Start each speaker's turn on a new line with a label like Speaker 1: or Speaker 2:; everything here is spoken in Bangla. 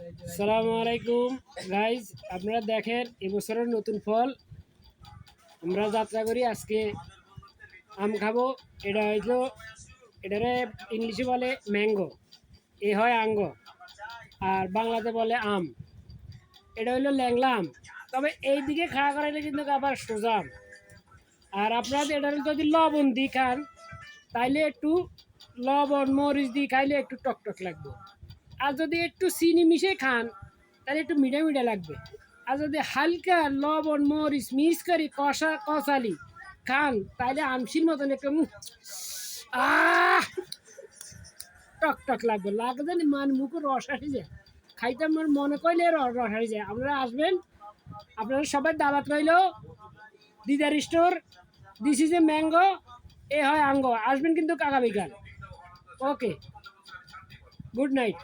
Speaker 1: আসসালামু আলাইকুম গাইজ, আপনারা দেখেন এবছরের নতুন ফল আমরা যাত্রা করি। আজকে আম খাবো। এটা হইলো এটারে ইংলিশে বলে ম্যাঙ্গো, এ হয় আঙ্গ, আর বাংলাতে বলে আম। এটা হইলো ল্যাংলা আম, তবে এই দিকে খাওয়া করাইলে কিন্তু আবার সোজা আম। আর আপনারা এটা যদি লবণ দিয়ে খান তাইলে একটু লবণ মরিচ দিয়ে খাইলে একটু টকটক লাগবে। আর যদি একটু চিনি মিশিয়ে খান তাহলে একটু মিঠা মিঠা লাগবে। আর যদি হালকা লবণ মরিচ মিক্স করে কষালি খান তাহলে আমসির মতন একটু টক টক লাগবে জানি মুখে রস আসে যায়। খাইতে আমার মনে করলে রস আসে যায়। আপনারা আসবেন, আপনারা সবাই দাওয়াত রইল। Didar store, this is a mango, এ হয় আঙ্গ। আসবেন কিন্তু আগামীকাল। Okay, good night.